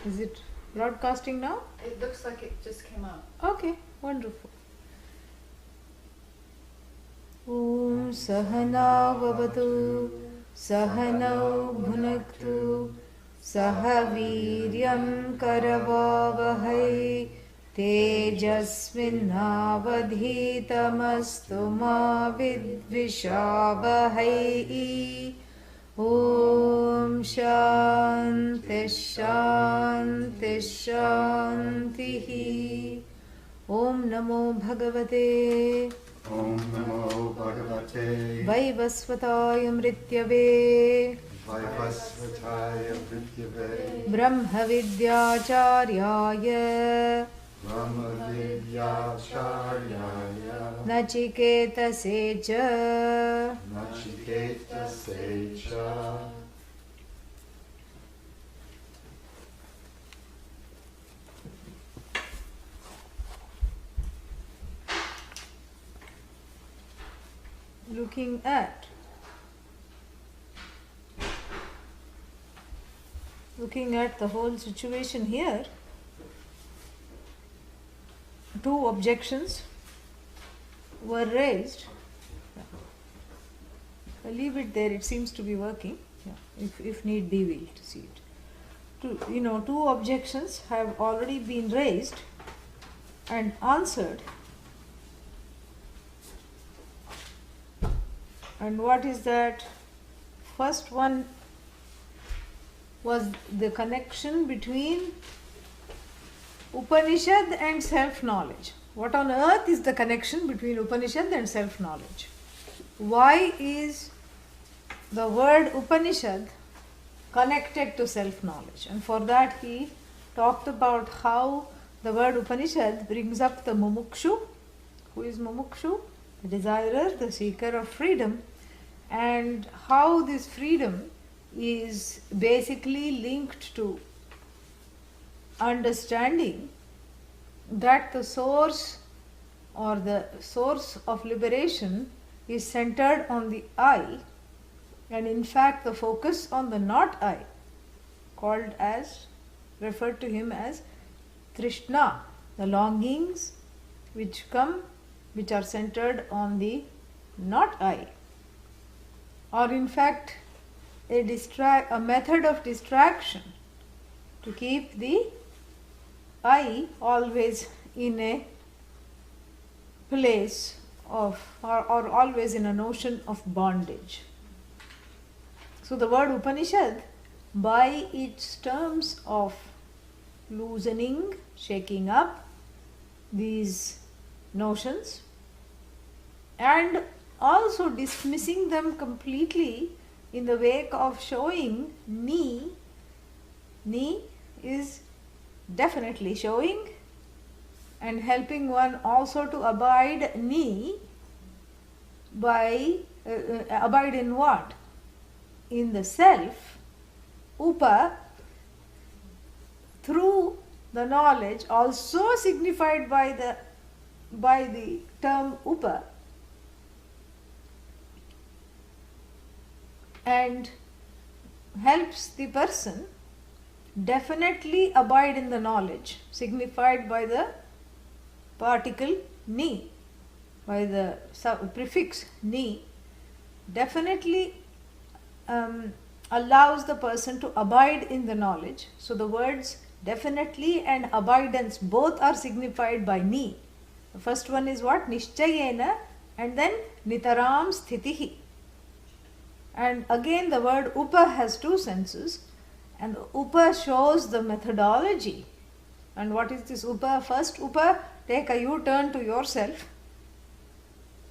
Is it broadcasting now? It looks like it just came up. Okay, wonderful. Om Sahana Vavatu Sahanau Bhunaktu Sahaviryam Karavavahai Tejasvinnavadhitamastu ma vidvishavahai. Om Shanti Shanti Shanti. Om Namo Bhagavate Om Namo Bhagavate Vaivasvataya Mrityave Vaivasvataya Vidyave Brahma Vidyacharyaya Brahma Vidyacharya Nachiketa Secha. Nachiketa Secha. Looking at the whole situation here, two objections were raised. I'll leave it there, it seems to be working. If need be, we'll see it. Two objections have already been raised and answered. And what is that? First one was the connection between Upanishad and self-knowledge. What on earth is the connection between Upanishad and self-knowledge? Why is the word Upanishad connected to self-knowledge? And for that he talked about how the word Upanishad brings up the mumukshu. Who is mumukshu? The desirer, the seeker of freedom, and how this freedom is basically linked to understanding that the source or the source of liberation is centered on the I, and in fact the focus on the not I, referred to him as Trishna, the longings which are centered on the not I, or in fact a method of distraction to keep the I always in a place of or always in a notion of bondage. So the word Upanishad, by its terms of loosening, shaking up these notions and also dismissing them completely in the wake of showing Ni is definitely showing and helping one also to abide Ni by abide in what? In the self. Upa, through the knowledge, also signified by the term Upa, and helps the person definitely abide in the knowledge, signified by the particle Ni, by the prefix Ni, definitely allows the person to abide in the knowledge. So the words definitely and abidance both are signified by Ni. The first one is what? Nishchayena, and then Nitaram Sthitihi. And again the word Upa has two senses, and Upa shows the methodology. And what is this Upa? First Upa, take a U-turn to yourself,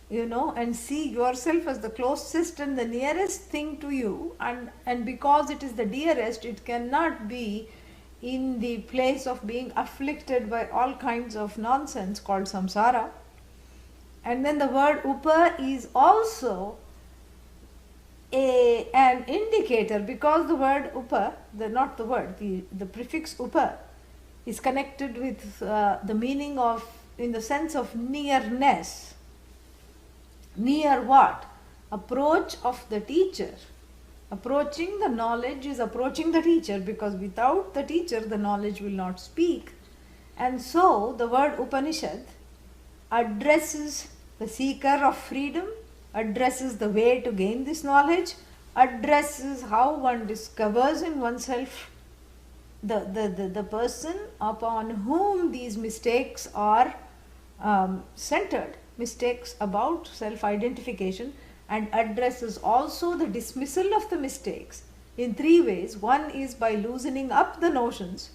and see yourself as the closest and the nearest thing to you, and because it is the dearest, it cannot be in the place of being afflicted by all kinds of nonsense called samsara. And then the word Upa is also an indicator, because the word Upa, the prefix Upa is connected with the meaning of, in the sense of nearness. Near what? Approach of the teacher Approaching the knowledge is approaching the teacher, because without the teacher the knowledge will not speak. And so the word Upanishad addresses the seeker of freedom, addresses the way to gain this knowledge, addresses how one discovers in oneself the person upon whom these mistakes are centered, mistakes about self-identification, and addresses also the dismissal of the mistakes in three ways. One is by loosening up the notions,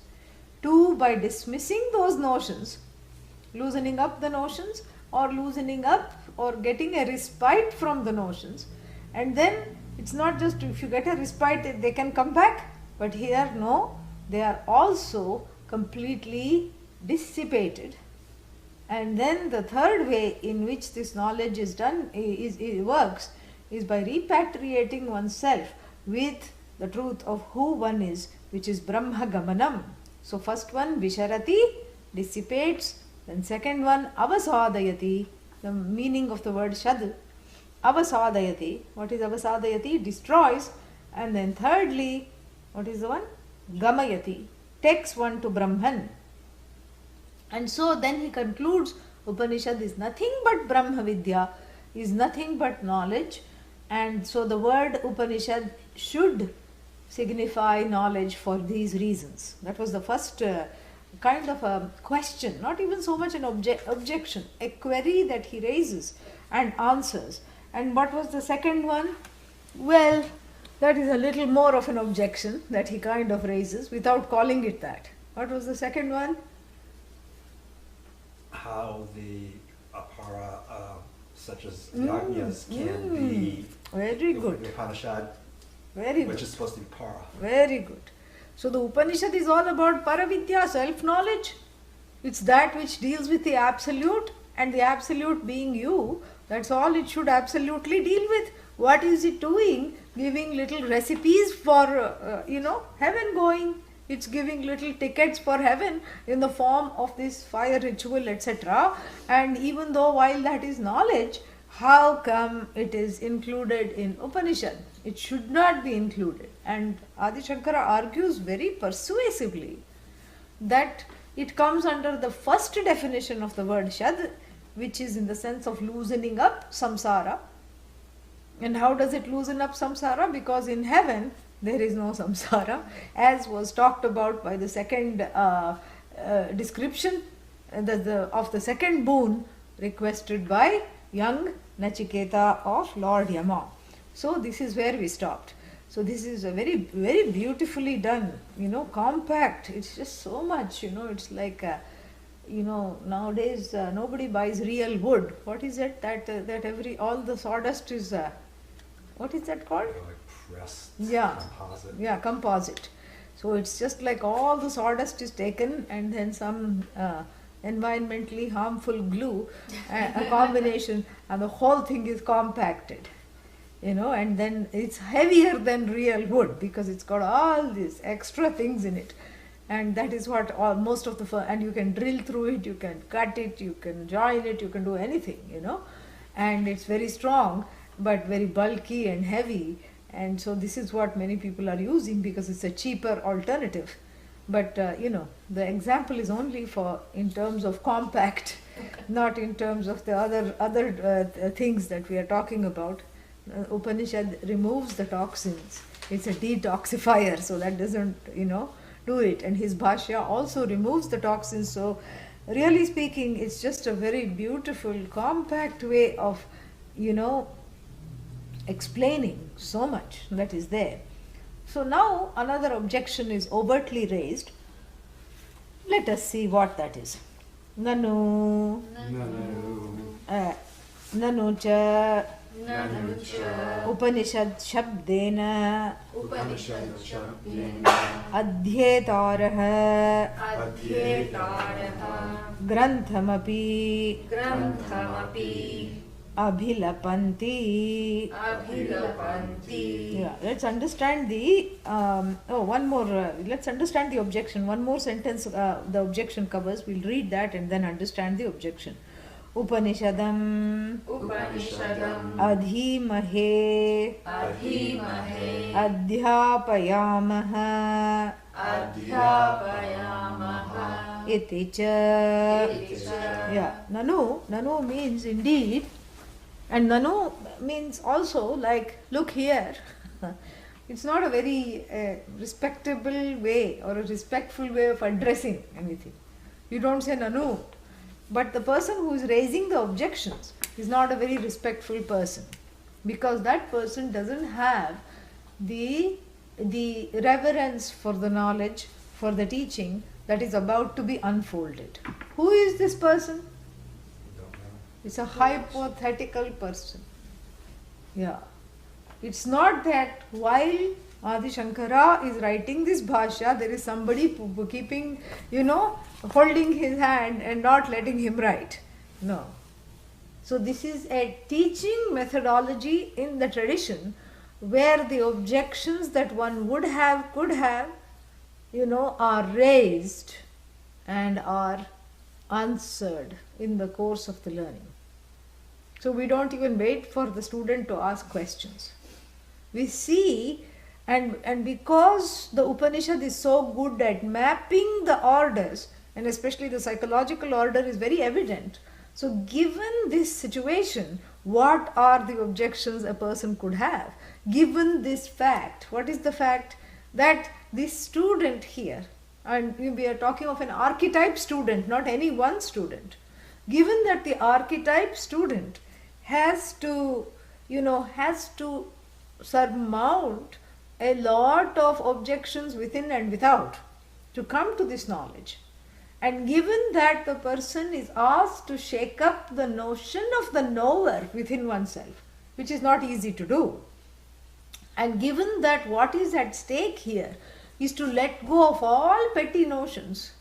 two by dismissing those notions, loosening up the notions or loosening up or getting a respite from the notions. And then it's not just if you get a respite they can come back, but here no, they are also completely dissipated. And then the third way in which this knowledge is done works is by repatriating oneself with the truth of who one is, which is Brahma Gamanam. So first one Visharati, dissipates, then second one Avasadayati, the meaning of the word Shad, Avasadayati. What is Avasadayati? Destroys. And then thirdly, what is the one? Gamayati, takes one to Brahman. And so then he concludes Upanishad is nothing but Brahma Vidya, is nothing but knowledge. And so the word Upanishad should signify knowledge for these reasons. That was the first kind of a question, not even so much an objection, a query that he raises and answers. And what was the second one? Well, that is a little more of an objection that he kind of raises without calling it that. What was the second one? How the apara, such as yajnas, can be very good. The Upanishad, Very which good. is supposed to be para. Very good. So the Upanishad is all about Paravidya, self-knowledge. It's that which deals with the absolute, and the absolute being you. That's all it should absolutely deal with. What is it doing? Giving little recipes for, heaven going. It's giving little tickets for heaven in the form of this fire ritual, etc. And even though while that is knowledge, how come it is included in Upanishad? It should not be included. And Adi Shankara argues very persuasively that it comes under the first definition of the word Shad, which is in the sense of loosening up samsara. And how does it loosen up samsara? Because in heaven there is no samsara, as was talked about by the second description of the second boon requested by young Nachiketa of Lord Yama. So this is where we stopped. So this is a very, very beautifully done, compact. It's just so much, it's like, nowadays nobody buys real wood. What is it that all the sawdust is, what is that called? Like pressed composite. Yeah, composite. So it's just like all the sawdust is taken and then some environmentally harmful glue, a combination, and the whole thing is compacted. And then it's heavier than real wood because it's got all these extra things in it. And that is what most of the and you can drill through it, you can cut it, you can join it, you can do anything, And it's very strong, but very bulky and heavy. And so this is what many people are using because it's a cheaper alternative. But the example is only in terms of compact, not in terms of the other things that we are talking about. Upanishad removes the toxins. It's a detoxifier, so that doesn't do it. And his bhashya also removes the toxins. So really speaking, it's just a very beautiful, compact way of explaining so much that is there. So now another objection is overtly raised. Let us see what that is. Nanu Nanu cha Upanishad Shabdena Upanishad Shabdena Adhyetaraha Adhyetaraha Granthamapi Abhilapanti. Yeah, let's understand let's understand the objection. One more sentence the objection covers. We'll read that and then understand the objection. Upanishadam Upanishadam Adhimahe Adhimahe Adhyapayamaha Adhyapayamaha Iti cha. Iti cha. Yeah, Nanu means indeed, and Nanu means also like look here. It's not a very respectable way or a respectful way of addressing anything. You don't say Nanu. But the person who is raising the objections is not a very respectful person, because that person doesn't have the reverence for the knowledge, for the teaching that is about to be unfolded. Who is this person? Don't know. It's a hypothetical person. Yeah. It's not that while Adi Shankara is writing this bhashya, there is somebody keeping, holding his hand and not letting him write. No. So this is a teaching methodology in the tradition where the objections that one would have, could have, are raised and are answered in the course of the learning. So we don't even wait for the student to ask questions. We see, and because the Upanishad is so good at mapping the orders, and especially the psychological order is very evident. So given this situation, what are the objections a person could have? Given this fact, what is the fact? That this student here, and we are talking of an archetype student, not any one student. Given that the archetype student has to surmount a lot of objections within and without to come to this knowledge. And given that the person is asked to shake up the notion of the knower within oneself, which is not easy to do, and given that what is at stake here is to let go of all petty notions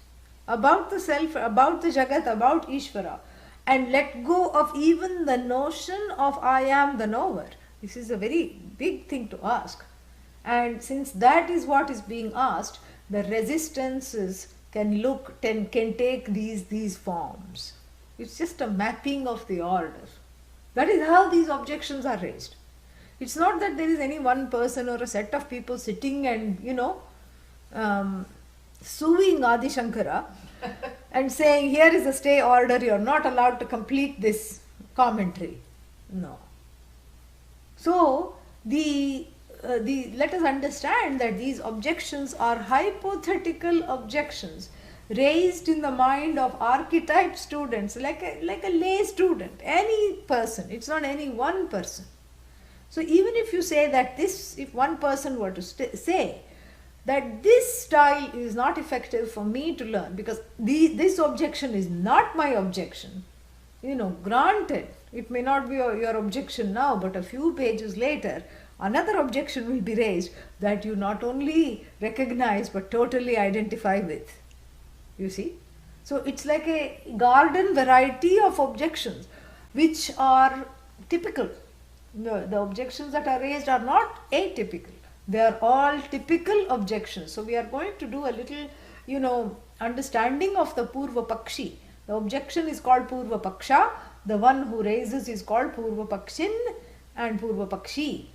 about the self, about the Jagat, about Ishvara, and let go of even the notion of I am the knower. This is a very big thing to ask. And since that is what is being asked, the resistances can take these forms. It's just a mapping of the order. That is how these objections are raised. It's not that there is any one person or a set of people sitting and, suing Adi Shankara and saying, here is a stay order, you are not allowed to complete this commentary. No. So, let us understand that these objections are hypothetical objections raised in the mind of archetype students, like a lay student, any person. It's not any one person. So even if you say that if one person were to say that this style is not effective for me to learn because this objection is not my objection, granted, it may not be your objection now, but a few pages later, another objection will be raised that you not only recognize but totally identify with. You see? So it's like a garden variety of objections which are typical. The objections that are raised are not atypical. They are all typical objections. So we are going to do a little, understanding of the Purva Pakshi. The objection is called Purva Paksha. The one who raises is called Purva Pakshin and Purva Pakshi.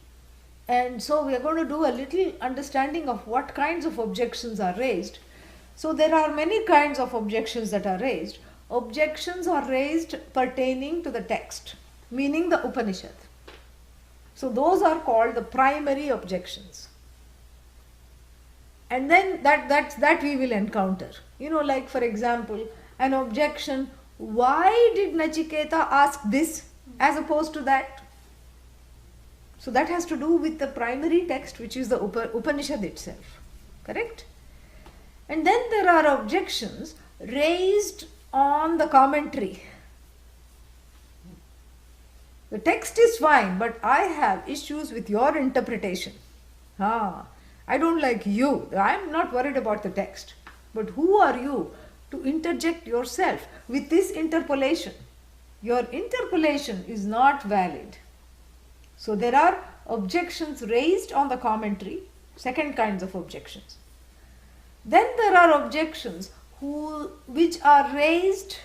And so we are going to do a little understanding of what kinds of objections are raised. So there are many kinds of objections that are raised. Objections are raised pertaining to the text, meaning the Upanishad. So those are called the primary objections. And then that we will encounter. Like for example, an objection, why did Nachiketa ask this as opposed to that? So that has to do with the primary text, which is the Upanishad itself. Correct? And then there are objections raised on the commentary. The text is fine, but I have issues with your interpretation. I don't like you. I am not worried about the text. But who are you to interject yourself with this interpolation? Your interpolation is not valid. So there are objections raised on the commentary, second kinds of objections. Then there are objections which are raised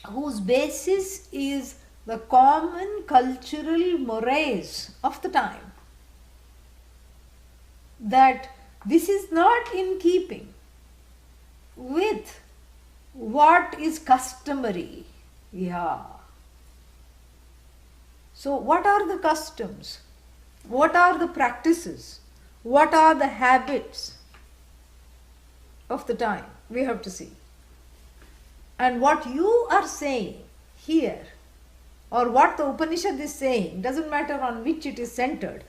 whose basis is the common cultural mores of the time. That this is not in keeping with what is customary. Yeah. So, what are the customs? What are the practices? What are the habits of the time? We have to see. And what you are saying here, or what the Upanishad is saying, doesn't matter on which it is centered.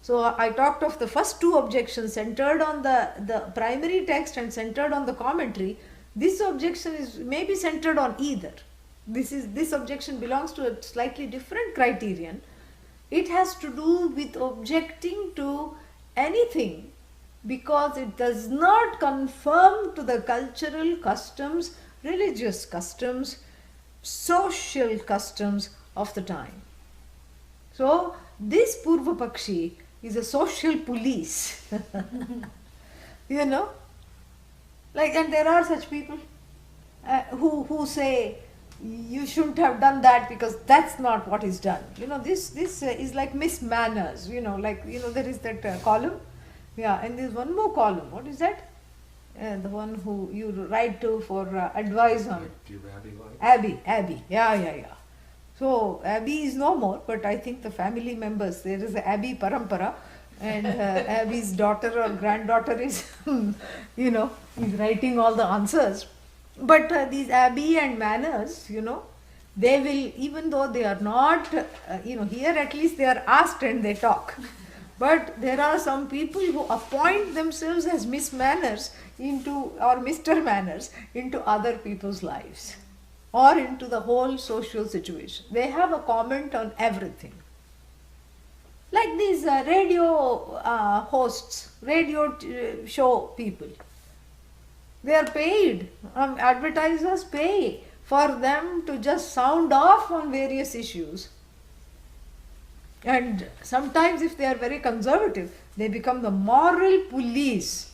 So I talked of the first two objections centered on the primary text and centered on the commentary. This objection is maybe centered on either. This objection belongs to a slightly different criterion. It has to do with objecting to anything because it does not conform to the cultural customs, religious customs, social customs of the time. So this Purva Pakshi is a social police. You know, like, and there are such people who say you shouldn't have done that because that's not what is done. You know, this is like Miss Manners. You know, like, you know, there is that column. Yeah, and there's one more column. What is that? The one who you write to for advice on. Do you Abby like? Abby. Yeah. So Abby is no more, but I think the family members, there is a Abby Parampara, and Abby's daughter or granddaughter is, you know, is writing all the answers. But these Abby and Manners, you know, they will, even though they are not, you know, here at least they are asked and they talk. But there are some people who appoint themselves as Miss Manners into, or Mr. Manners into other people's lives or into the whole social situation. They have a comment on everything. Like these radio hosts, radio show people. They are paid, advertisers pay for them to just sound off on various issues. And sometimes if they are very conservative, they become the moral police,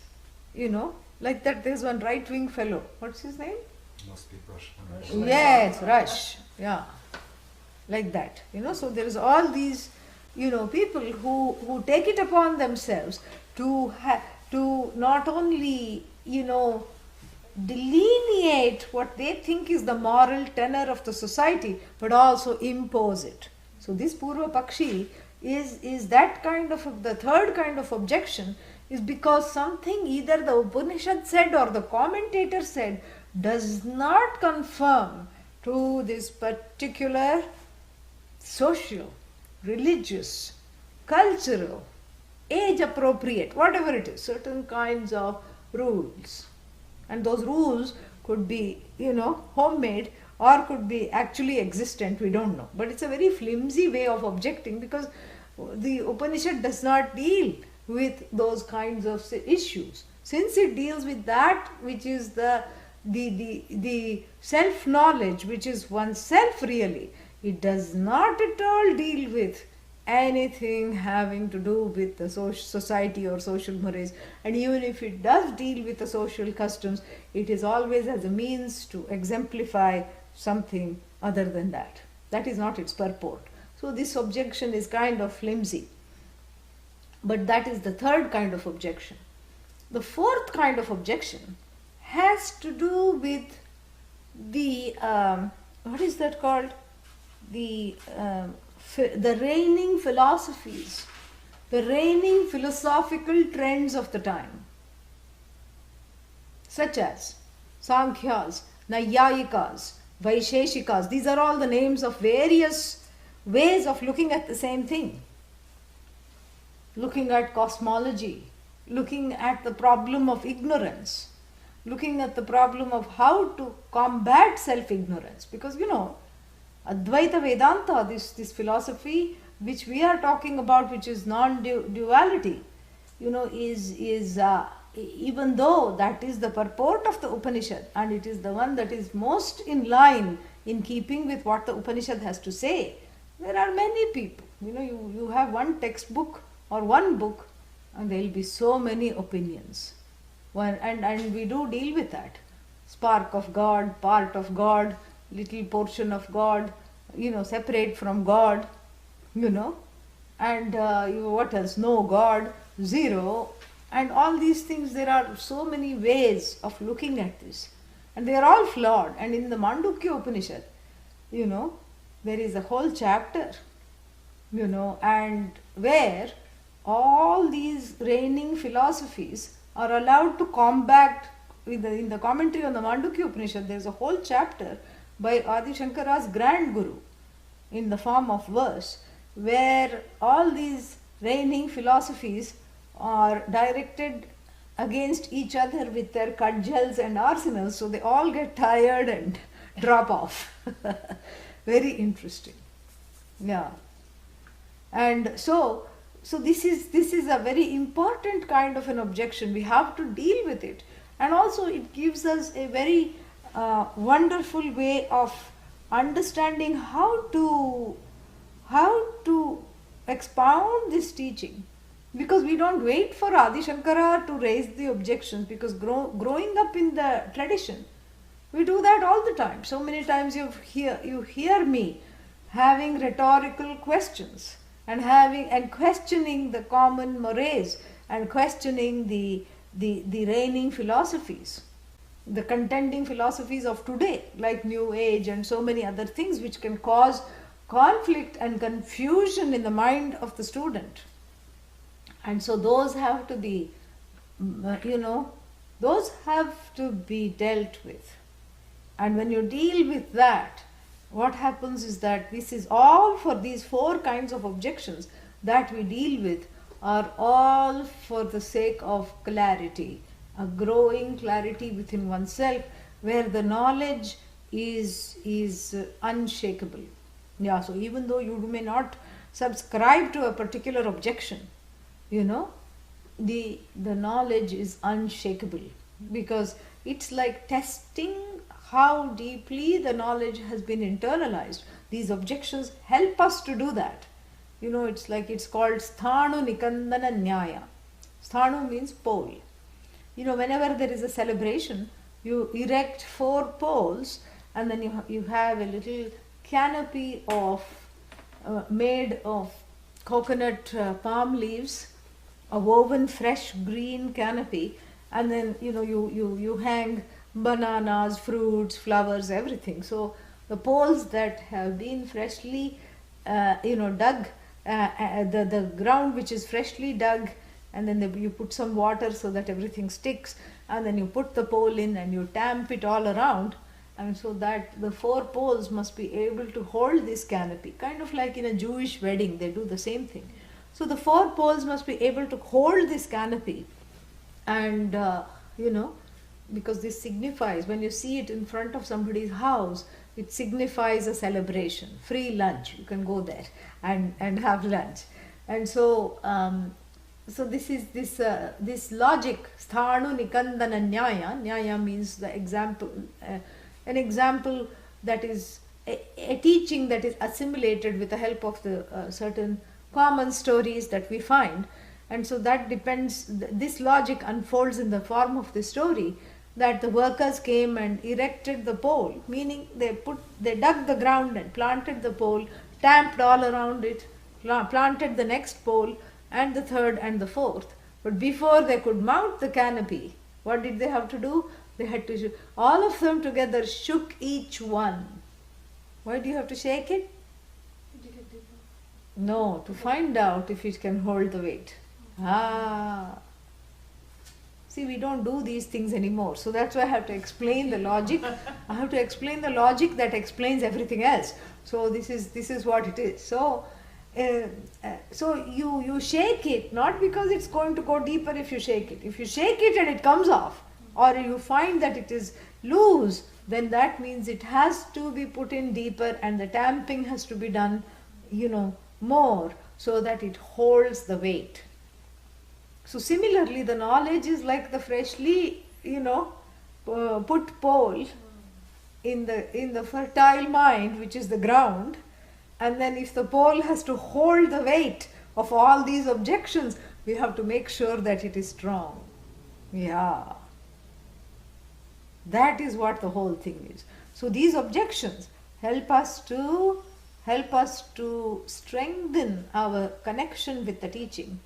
you know, like that. There's one right-wing fellow, what's his name? Must be Rush. Yes, Rush, yeah, like that, you know. So there is all these, you know, people who take it upon themselves to not only, you know, delineate what they think is the moral tenor of the society, but also impose it. So this Purva Pakshi is that kind of, the third kind of objection is because something either the Upanishad said or the commentator said does not conform to this particular social, religious, cultural, age appropriate, whatever it is, certain kinds of rules. And those rules could be, you know, homemade or could be actually existent, we don't know. But it's a very flimsy way of objecting because the Upanishad does not deal with those kinds of issues. Since it deals with that which is the self-knowledge, which is oneself really, it does not at all deal with anything having to do with the society or social mores. And even if it does deal with the social customs, it is always as a means to exemplify something other than that. That is not its purport. So this objection is kind of flimsy. But that is the third kind of objection. The fourth kind of objection has to do with the, what is that called? The reigning philosophies, the reigning philosophical trends of the time, such as Sankhyas, Nayayikas, Vaisheshikas. These are all the names of various ways of looking at the same thing. Looking at cosmology, looking at the problem of ignorance, looking at the problem of how to combat self-ignorance. Because, you know, Advaita Vedanta, this philosophy which we are talking about, which is non-duality, you know, is even though that is the purport of the Upanishad and it is the one that is most in line in keeping with what the Upanishad has to say, there are many people, you know, you have one textbook or one book and there will be so many opinions. And we do deal with that. Spark of God, part of God, little portion of God, separate from God, and what else? No God, zero, and all these things. There are so many ways of looking at this, and they are all flawed. And in the Mandukya Upanishad, there is a whole chapter, and where all these reigning philosophies are allowed to combat. In the commentary on the Mandukya Upanishad, there is a whole chapter by Adi Shankara's grand guru in the form of verse, where all these reigning philosophies are directed against each other with their cudgels and arsenals, so they all get tired and drop off. Very interesting. Yeah. And so this is a very important kind of an objection. We have to deal with it, and also it gives us a very wonderful way of understanding how to expound this teaching, because we don't wait for Adi Shankara to raise the objections, because growing up in the tradition, we do that all the time. So many times you hear me having rhetorical questions and questioning the common mores and questioning the reigning philosophies, the contending philosophies of today, like New Age and so many other things which can cause conflict and confusion in the mind of the student. And so those have to be, those have to be dealt with. And when you deal with that, what happens is that this is all for these four kinds of objections that we deal with are all for the sake of clarity, a growing clarity within oneself, where the knowledge is unshakable. Yeah, so even though you may not subscribe to a particular objection, the knowledge is unshakable, because it's like testing how deeply the knowledge has been internalized. These objections help us to do that. It's called Sthanu Nikandana Nyaya. Sthanu means pole. Whenever there is a celebration, you erect 4 poles, and then you have a little canopy made of coconut palm leaves, a woven fresh green canopy, and then you hang bananas, fruits, flowers, everything. So the poles that have been freshly dug, the ground which is freshly dug, and then you put some water so that everything sticks, and then you put the pole in and you tamp it all around, and so that the 4 poles must be able to hold this canopy, kind of like in a Jewish wedding they do the same thing. So the 4 poles must be able to hold this canopy, and because this signifies, when you see it in front of somebody's house, it signifies a celebration, free lunch. You can go there and have lunch. And so this is this logic, Sthanu Nikandana Nyaya. Nyaya means the example, an example that is a teaching that is assimilated with the help of the certain common stories that we find. And so that depends, this logic unfolds in the form of the story, that the workers came and erected the pole, meaning they dug the ground and planted the pole, tamped all around it, planted the next pole and the third and the fourth. But before they could mount the canopy, what did they have to do? They had to, all of them together shook each one. Why do you have to shake it? No, to find out if it can hold the weight. See, we don't do these things anymore. So that's why I have to explain the logic. I have to explain the logic that explains everything else. So this is what it is. So you shake it, not because it's going to go deeper if you shake it. If you shake it and it comes off, or you find that it is loose, then that means it has to be put in deeper, and the tamping has to be done, more, so that it holds the weight. So similarly, the knowledge is like the freshly, put pole in the fertile mind, which is the ground. And then if the pole has to hold the weight of all these objections, we have to make sure that it is strong. Yeah. That is what the whole thing is. So these objections help us to strengthen our connection with the teaching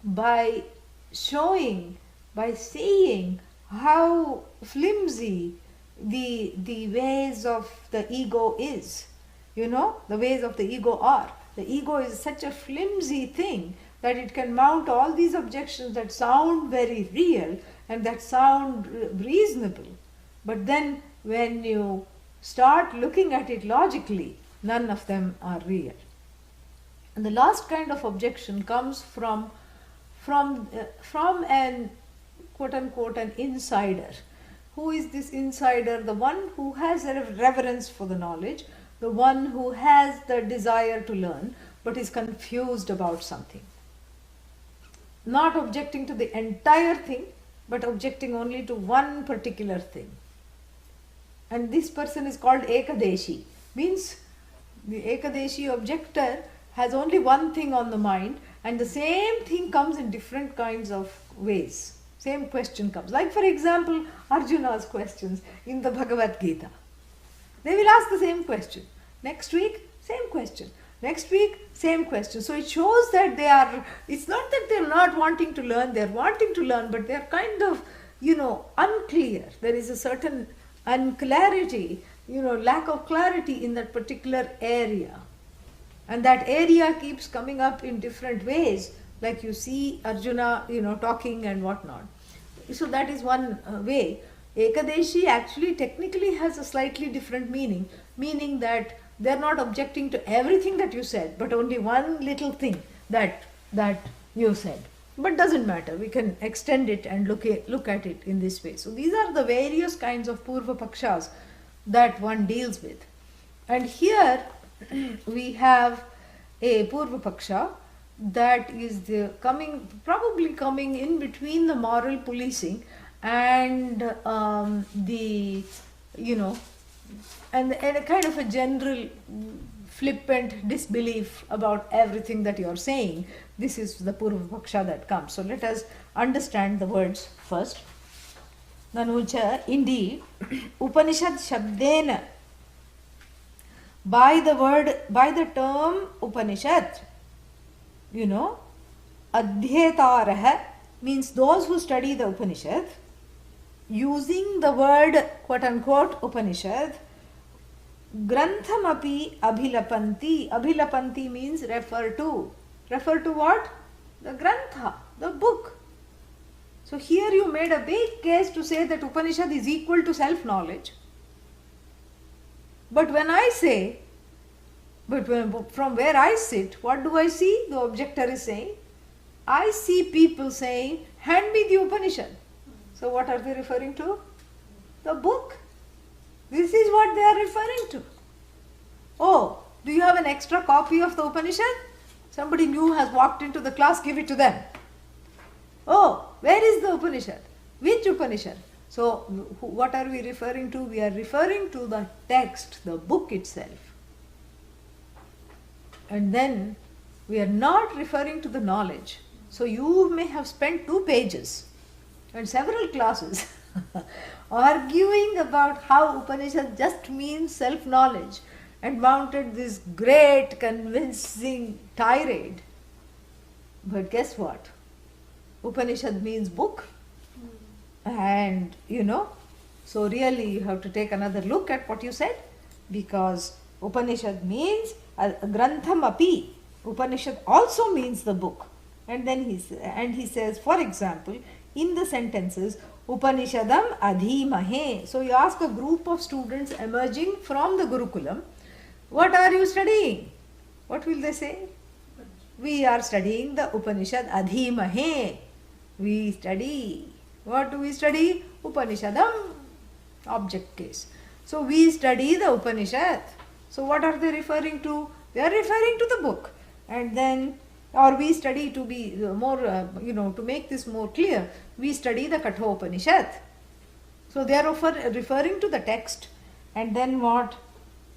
by showing, by saying how flimsy the ways of the ego is. You know, the ways of the ego are. The ego is such a flimsy thing that it can mount all these objections that sound very real and that sound reasonable. But then when you start looking at it logically, none of them are real. And the last kind of objection comes from an quote unquote an insider. Who is this insider? The one who has a reverence for the knowledge, the one who has the desire to learn but is confused about something. Not objecting to the entire thing, but objecting only to one particular thing. And this person is called Ekadeshi. Means the Ekadeshi objector has only one thing on the mind, and the same thing comes in different kinds of ways. Same question comes. Like for example, Arjuna's questions in the Bhagavad Gita. They will ask the same question. Next week, same question. Next week, same question. So it shows that it's not that they're not wanting to learn, they're wanting to learn, but they're kind of, unclear. There is a certain unclarity, lack of clarity in that particular area. And that area keeps coming up in different ways, like you see Arjuna, talking and whatnot. So that is one way. Ekadeshi actually technically has a slightly different meaning that they're not objecting to everything that you said, but only one little thing that you said. But doesn't matter, we can extend it and look at it in this way. So these are the various kinds of Purva Pakshas that one deals with. And here we have a Purva Paksha that is probably coming in between the moral policing and and a kind of a general flippant disbelief about everything that you are saying. This is the Purva Paksha that comes. So let us understand the words first. Nanucha, indeed, Upanishad Shabdena, by the term Upanishad, Adhyetaraha means those who study the Upanishad, using the word quote unquote Upanishad, Granthamapi Abhilapanti. Abhilapanti means refer to. Refer to what? The Grantha, the book. So here you made a big case to say that Upanishad is equal to self-knowledge. But when I say, from where I sit, what do I see? The objector is saying, I see people saying, hand me the Upanishad. So what are they referring to? The book. This is what they are referring to. Oh, do you have an extra copy of the Upanishad? Somebody new has walked into the class, give it to them. Oh, where is the Upanishad? Which Upanishad? So what are we referring to? We are referring to the text, the book itself. And then we are not referring to the knowledge. So you may have spent 2 pages and several classes arguing about how Upanishad just means self-knowledge and mounted this great convincing tirade. But guess what? Upanishad means book. And so really you have to take another look at what you said, because Upanishad means Grantham api. Upanishad also means the book. And then he says, for example, in the sentences, Upanishadam adhimahe. So you ask a group of students emerging from the Gurukulam, what are you studying? What will they say? We are studying the Upanishad adhimahe. We study. What do we study? Upanishadam. Object case. So we study the Upanishad. So what are they referring to? They are referring to the book. And then, or we study, to be more, to make this more clear, we study the Kathopanishad. So they are referring to the text. And then what?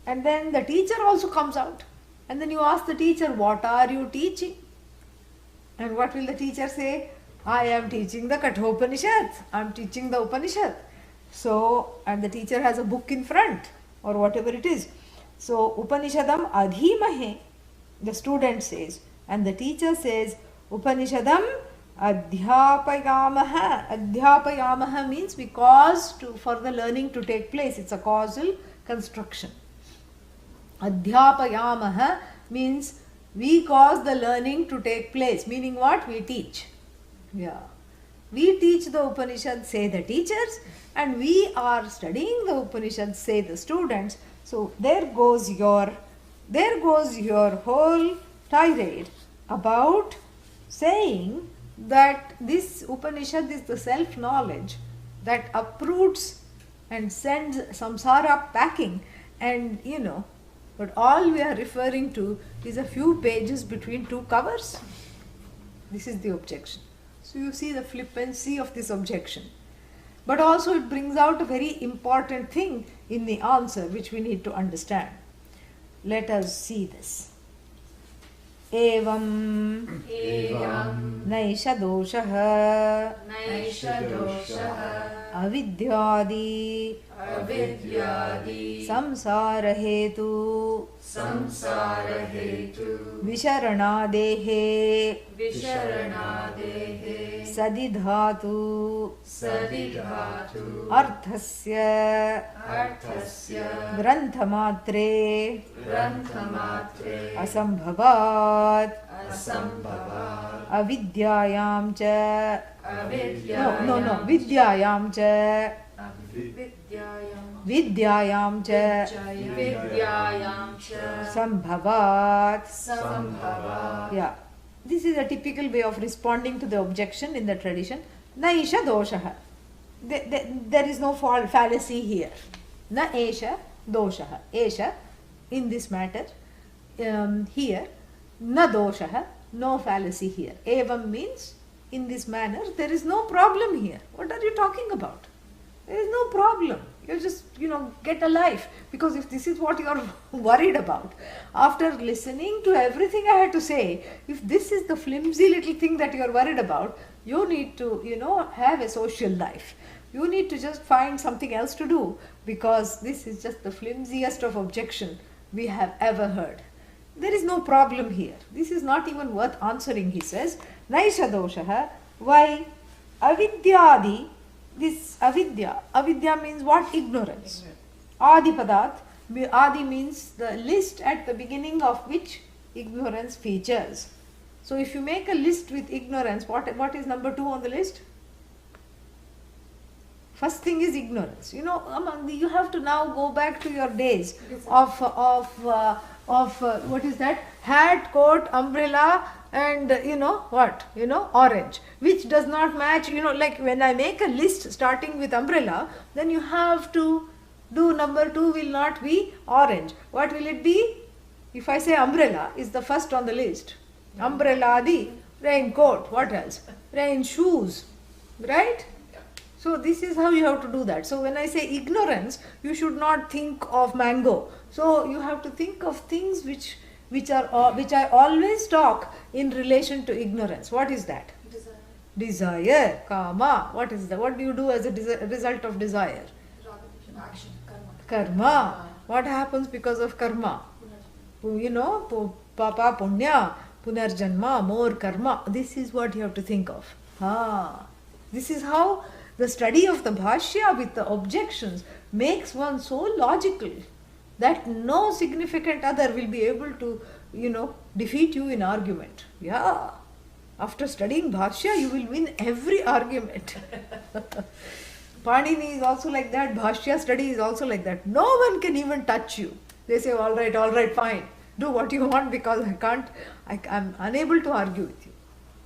And then the teacher also comes out. And then you ask the teacher, what are you teaching? And what will the teacher say? I am teaching the Kathopanishad. I am teaching the Upanishad. So, and the teacher has a book in front. or whatever it is. So Upanishadam adhimahe, the student says, and the teacher says Upanishadam adhyapayamaha. Adhyapayamaha means we cause for the learning to take place. It's a causal construction. Adhyapayamaha means we cause the learning to take place. Meaning what? We teach. Yeah. We teach the Upanishads, say the teachers, and we are studying the Upanishads, say the students. So there goes your whole tirade about saying that this Upanishad is the self-knowledge that uproots and sends samsara packing, and but all we are referring to is a few pages between two covers. This is the objection. So you see the flippancy of this objection. But also it brings out a very important thing in the answer which we need to understand. Let us see this. Evam Evam naisha doshaha Naisha Doshaha avidyadi Avidyadi samsara hetu Samsara Hetu visharanadehe Visharanadehe sadidhatu Sadidhatu arthasya Arthasya granthamatre Granthamatre asambhavat Asambhavat avidyayam cha Avidyayam vidyayam cha Vidyayam vidyayam cha Vidyayam Cha sambhavat. Sambhavat Yeah, this is a typical way of responding to the objection in the tradition. Naisha doshaha. There is no fallacy here. Na esha doshaha. Esha, in this matter, here, na doshaha, no fallacy here. Evam means, in this manner, there is no problem here. What are you talking about? There is no problem. You just, get a life. Because if this is what you are worried about, after listening to everything I had to say, if this is the flimsy little thing that you are worried about, you need to, have a social life. You need to just find something else to do, because this is just the flimsiest of objection we have ever heard. There is no problem here. This is not even worth answering, he says. Naisha doshaha. Why? Avidyadi. This avidya. Avidya means what? Ignorance. Adi padat. Adi means the list at the beginning of which ignorance features. So if you make a list with ignorance, what is number 2 on the list? First thing is ignorance. You have to now go back to your days of what is that? Hat, coat, umbrella, and orange, which does not match. Like when I make a list starting with umbrella, then you have to do number 2 will not be orange. What will it be? If I say umbrella is the first on the list, umbrella adi, raincoat, what else? Rain shoes, right? So this is how you have to do that. So when I say ignorance, you should not think of mango. So you have to think of things which I always talk in relation to ignorance. What is that? Desire, kama. What is that? What do you do as a result of desire? Action, Karma. What happens because of karma? Papa punya, punarjanma, more karma. This is what you have to think of. This is how the study of the Bhashya with the objections makes one so logical that no significant other will be able to, defeat you in argument. Yeah. After studying Bhashya, you will win every argument. Panini is also like that. Bhashya study is also like that. No one can even touch you. They say, all right, fine. Do what you want, because I'm unable to argue with you.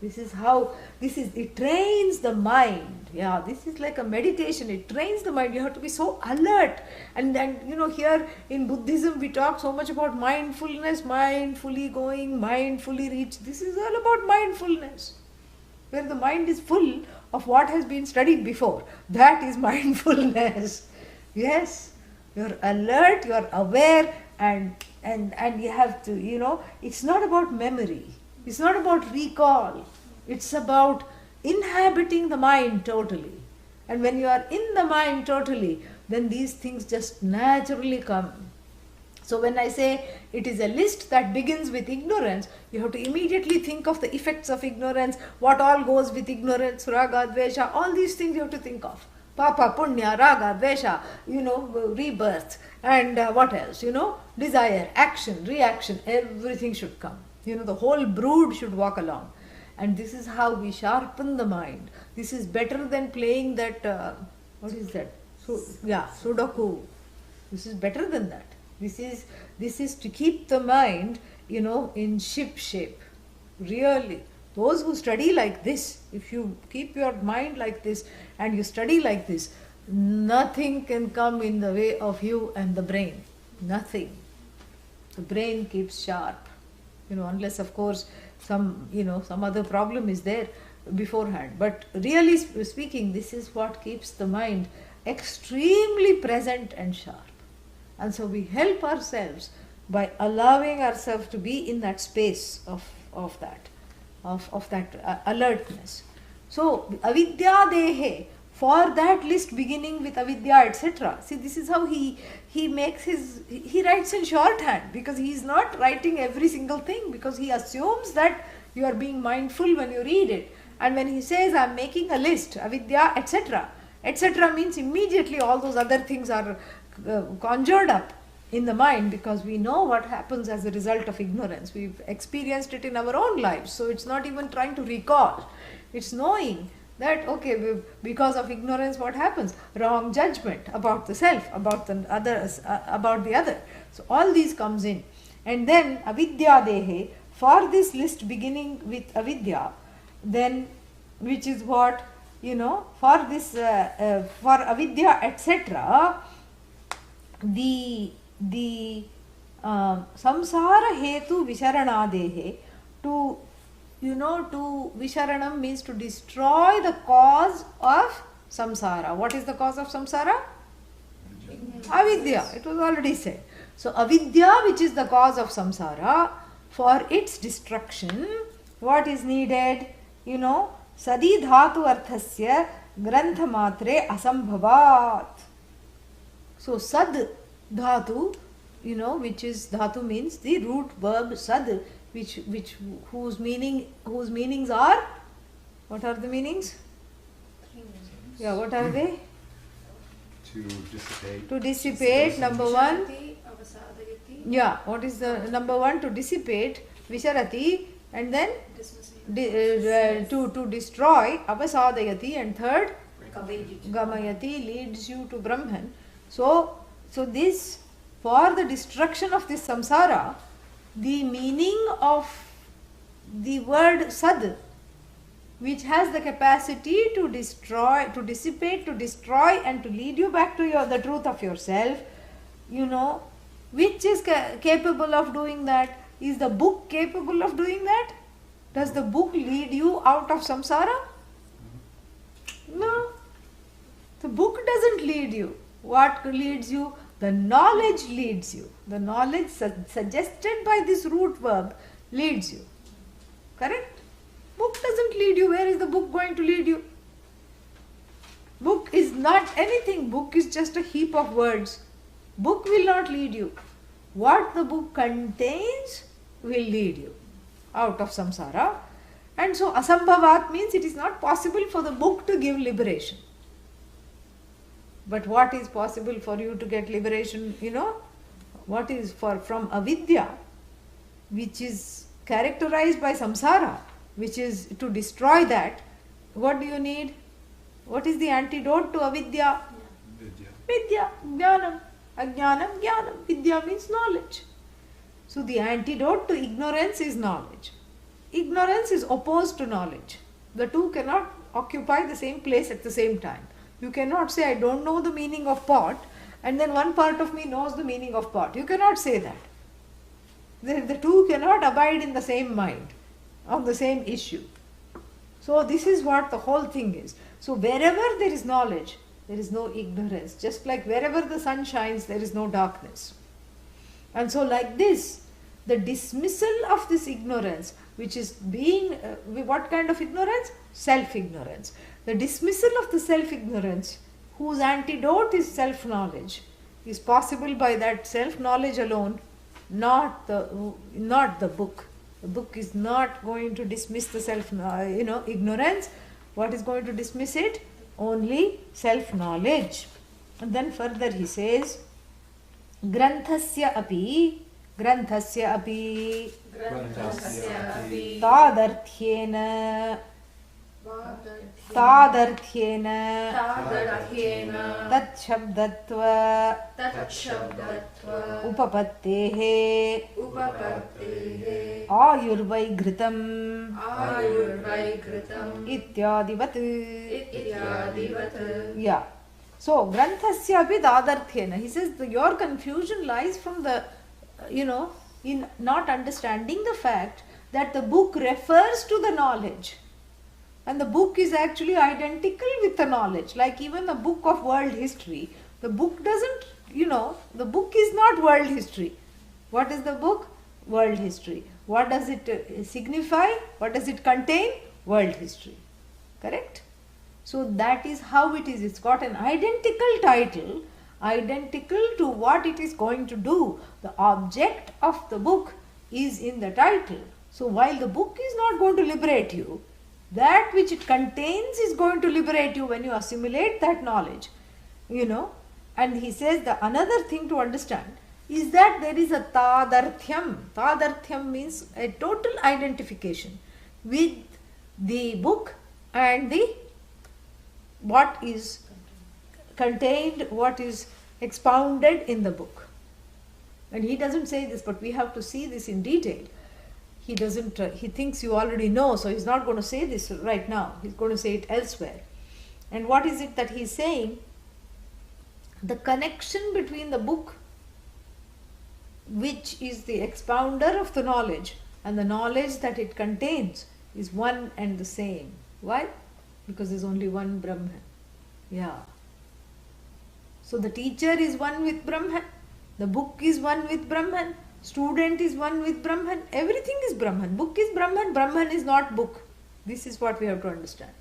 This is how, it trains the mind. Yeah, this is like a meditation. It trains the mind. You have to be so alert. And then, here in Buddhism, we talk so much about mindfulness, mindfully going, mindfully reach. This is all about mindfulness. Where the mind is full of what has been studied before. That is mindfulness. Yes, you're alert, you're aware, and you have to, it's not about memory. It's not about recall. It's about inhabiting the mind totally. And when you are in the mind totally, then these things just naturally come. So when I say it is a list that begins with ignorance, you have to immediately think of the effects of ignorance, what all goes with ignorance, raga, dvesha, all these things you have to think of. Papa, punya, raga, dvesha, rebirth, and what else, desire, action, reaction, everything should come. The whole brood should walk along. And this is how we sharpen the mind. This is better than playing that, what is that? Sudoku. This is better than that. This is to keep the mind, in ship shape. Really. Those who study like this, if you keep your mind like this and you study like this, nothing can come in the way of you and the brain. Nothing. The brain keeps sharp. Unless of course some other problem is there beforehand. But really speaking, this is what keeps the mind extremely present and sharp. And so we help ourselves by allowing ourselves to be in that space of that alertness. So avidya dehe, for that list beginning with avidya, etc. See, this is how he writes in shorthand, because he is not writing every single thing, because he assumes that you are being mindful when you read it. And when he says I am making a list, avidya, etc., etc. means immediately all those other things are conjured up in the mind, because we know what happens as a result of ignorance. We've experienced it in our own lives. So it's not even trying to recall. It's knowing that, okay, because of ignorance what happens? Wrong judgment about the self, about the others, about the other. So all these comes in. And then avidya dehe, for this list beginning with avidya, then which is what, for this, for avidya, etc., the samsara hetu visharanadehe, to visharanam means to destroy the cause of samsara. What is the cause of samsara? Avidya. It was already said. So avidya, which is the cause of samsara, for its destruction, what is needed? Sadi dhatu arthasya grantha matre asambhavat. So sad dhatu, which is dhatu means the root verb sad, whose meanings are, what are the meanings? Yeah, what are they? To dissipate. To dissipate, number one. Avasadayati. Yeah, what is the number one? To dissipate, visharati, and then to destroy, avasadayati, and third, gamayati, leads you to Brahman. So this, for the destruction of this samsara, the meaning of the word sad, which has the capacity to destroy, to dissipate, to destroy, and to lead you back to the truth of yourself, which is capable of doing that? Is the book capable of doing that? Does the book lead you out of samsara? No. The book doesn't lead you. What leads you? The knowledge leads you. The knowledge suggested by this root verb leads you. Correct? Book doesn't lead you. Where is the book going to lead you? Book is not anything. Book is just a heap of words. Book will not lead you. What the book contains will lead you out of samsara. And so asambhavat means it is not possible for the book to give liberation. But what is possible for you to get liberation, what is from avidya, which is characterized by samsara, which is to destroy that, what do you need? What is the antidote to avidya? Vidya, jnanam, ajnanam, jnanam. Vidya means knowledge. So the antidote to ignorance is knowledge. Ignorance is opposed to knowledge. The two cannot occupy the same place at the same time. You cannot say, I don't know the meaning of pot, and then one part of me knows the meaning of pot. You cannot say that. The two cannot abide in the same mind, on the same issue. So this is what the whole thing is. So wherever there is knowledge, there is no ignorance. Just like wherever the sun shines, there is no darkness. And so like this, the dismissal of this ignorance, which is being, what kind of ignorance? Self-ignorance. The dismissal of the self-ignorance, whose antidote is self knowledge, is possible by that self knowledge alone, not the book. The book is not going to dismiss the self ignorance. What is going to dismiss it? Only self knowledge. And then further he says, Granthasya api ग्रन्थस्यापि तादर्थ्येन तादर्थ्येन तच्छब्दत्व उपपत्तेः आयुर्वैघृतम् इत्यादिवत्. Yeah. So, Granthasyapi Dadarthyena. He says your confusion lies from the, in not understanding the fact that the book refers to the knowledge. And the book is actually identical with the knowledge. Like even the book of world history, the book doesn't, the book is not world history. What is the book? World history. What does it signify? What does it contain? World history. Correct? So that is how it is. It's got an identical title, identical to what it is going to do. The object of the book is in the title. So while the book is not going to liberate you, that which it contains is going to liberate you when you assimilate that knowledge. And he says the another thing to understand is that there is a tadarthyam. Tadarthyam means a total identification with the book and the what is contained, what is expounded in the book. And he doesn't say this, but we have to see this in detail. He doesn't, he thinks you already know, so he's not going to say this right now. He's going to say it elsewhere. And what is it that he's saying? The connection between the book, which is the expounder of the knowledge, and the knowledge that it contains is one and the same. Why? Because there's only one Brahman. Yeah. So the teacher is one with Brahman, the book is one with Brahman, student is one with Brahman, everything is Brahman. Book is Brahman, Brahman is not book. This is what we have to understand.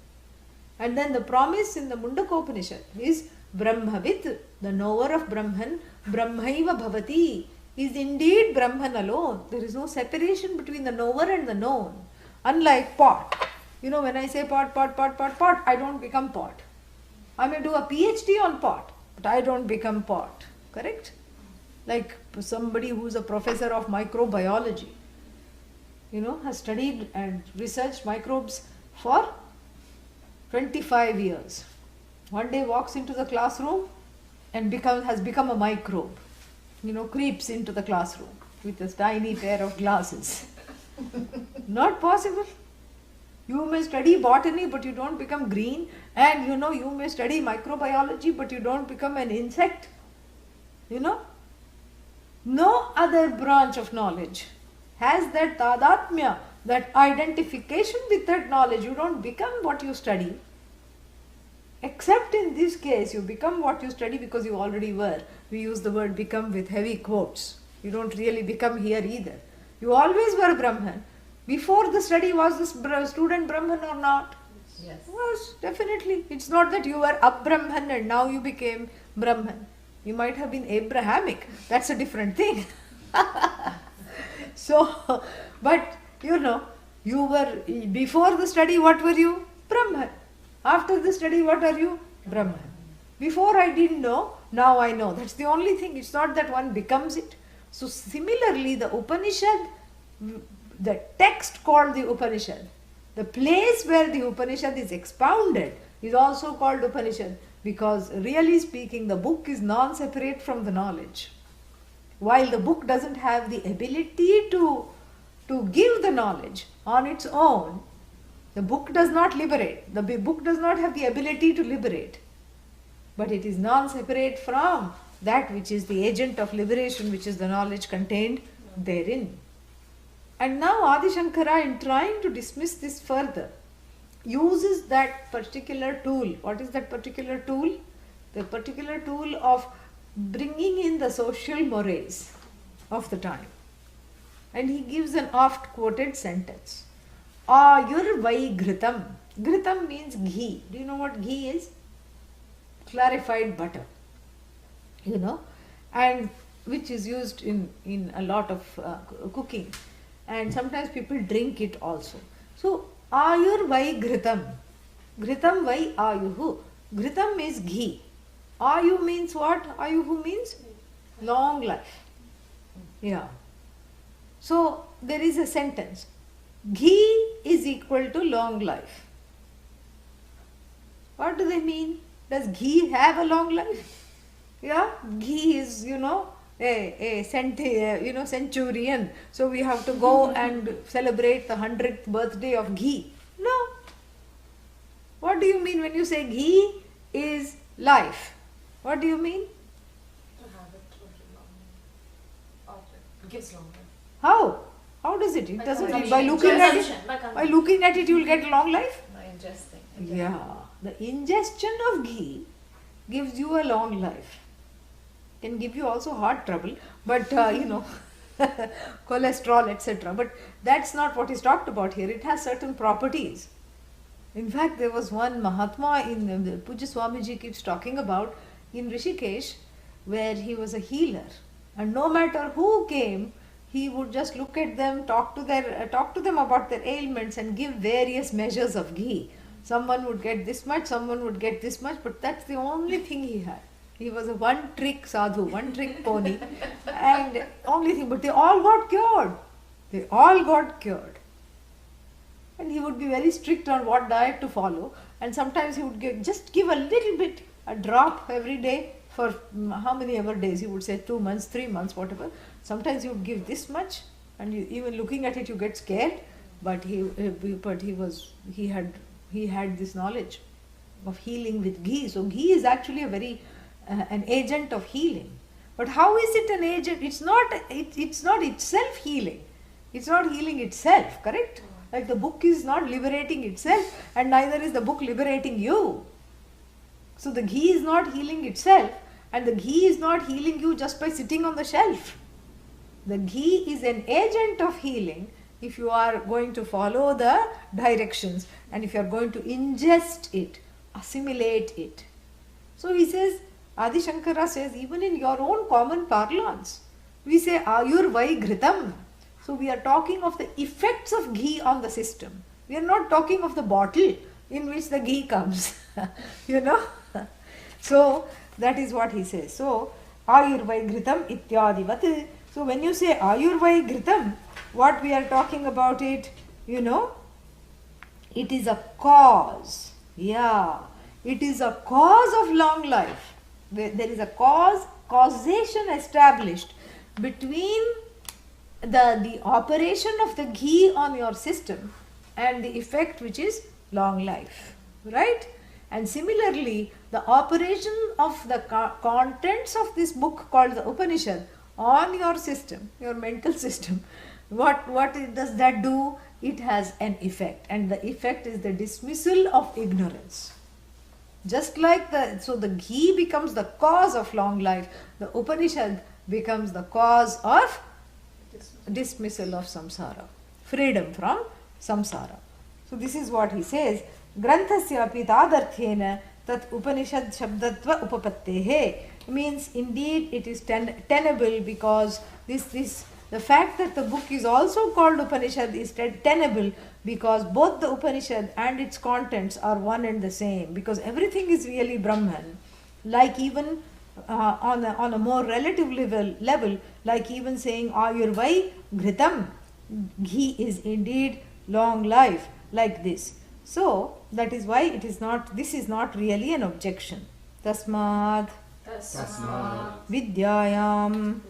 And then the promise in the Mundakopanishad is Brahmavit, the knower of Brahman, Brahmaiva Bhavati, is indeed Brahman alone. There is no separation between the knower and the known. Unlike pot. When I say pot, I don't become pot. I may do a PhD on pot, but I don't become pot. Correct? Like somebody who is a professor of microbiology, has studied and researched microbes for 25 years. One day walks into the classroom and has become a microbe. Creeps into the classroom with a tiny pair of glasses. Not possible. You may study botany, but you don't become green. And you may study microbiology, but you don't become an insect. No other branch of knowledge has that tadatmya, that identification with that knowledge. You don't become what you study. Except in this case, you become what you study because you already were. We use the word become with heavy quotes. You don't really become here either. You always were Brahman. Before the study, was the student Brahman or not? Yes. Was, definitely. It's not that you were a Brahman and now you became Brahman. You might have been Abrahamic. That's a different thing. So, but you were, before the study, what were you? Brahman. After the study, what are you? Brahman. Before I didn't know, now I know. That's the only thing. It's not that one becomes it. So similarly, the Upanishad, the text called the Upanishad, the place where the Upanishad is expounded is also called Upanishad, because really speaking, the book is non-separate from the knowledge. While the book doesn't have the ability to give the knowledge on its own, the book does not liberate. The book does not have the ability to liberate. But it is non-separate from that which is the agent of liberation, which is the knowledge contained therein. And now Adi Shankara, in trying to dismiss this further, uses that particular tool. What is that particular tool? The particular tool of bringing in the social mores of the time. And he gives an oft quoted sentence. Ayurvai ghritam. Ghritam means ghee. Do you know what ghee is? clarified butter, you know, and which is used in a lot of cooking, and sometimes people drink it also. So ayur ghritam, ghritam vai ayuhu. Ghritam is ghee. Ayu means what? Ayuhu means long life. Yeah. So there is a sentence. Ghee is equal to long life. What do they mean? Does ghee have a long life? Yeah, ghee is, a centurion. So we have to go and celebrate the 100th birthday of ghee. No. What do you mean when you say ghee is life? What do you mean? To have it for long. It gives longer. How? How does it? It By doesn't. consumption. By looking at it. Consumption, by By consumption. looking at it, you will get long life. By ingesting. Okay. Yeah, the ingestion of ghee gives you a long life. Can give you also heart trouble, but cholesterol, etc. But that's not what is talked about here. It has certain properties. In fact, there was one Mahatma in the Puja Swamiji keeps talking about in Rishikesh, where he was a healer, and no matter who came, he would just look at them, talk to them about their ailments, and give various measures of ghee. Someone would get this much, someone would get this much, but that's the only thing he had. He was a one-trick sadhu, one-trick pony, and only thing. But they all got cured. They all got cured. And he would be very strict on what diet to follow. And sometimes he would just give a little bit, a drop every day for how many ever days. He would say 2 months, 3 months, whatever. Sometimes he would give this much, and even looking at it, you get scared. But he had this knowledge of healing with ghee. So ghee is actually a very an agent of healing. But how is it an agent? It's not itself healing. It's not healing itself, correct? Like the book is not liberating itself, and neither is the book liberating you. So the ghee is not healing itself, and the ghee is not healing you just by sitting on the shelf. The ghee is an agent of healing if you are going to follow the directions, and if you are going to ingest it, assimilate it. So he says, Adi Shankara says, even in your own common parlance, we say ayur vai ghritam. So we are talking of the effects of ghee on the system. We are not talking of the bottle in which the ghee comes. So that is what he says. So ayur vai ghritam ityadivat. So when you say ayur vai ghritam, what we are talking about it, it is a cause. Yeah, it is a cause of long life. There is a causation established between the operation of the ghee on your system and the effect, which is long life, right? And similarly, the operation of the contents of this book called the Upanishad on your system, your mental system, what does that do? It has an effect, and the effect is the dismissal of ignorance. Just like the ghee becomes the cause of long life, the Upanishad becomes the cause of dismissal of samsara, freedom from samsara. So this is what he says. Granthasya api tadarthyena tat Upanishad shabdatva upapattehe, means indeed it is tenable, because the fact that the book is also called Upanishad is tenable because both the Upanishad and its contents are one and the same, because everything is really Brahman. Like even on a more relative level, like even saying ayur vai ghritam, ghee is indeed long life, like this. So that is why this is not really an objection. Tasmad vidyayam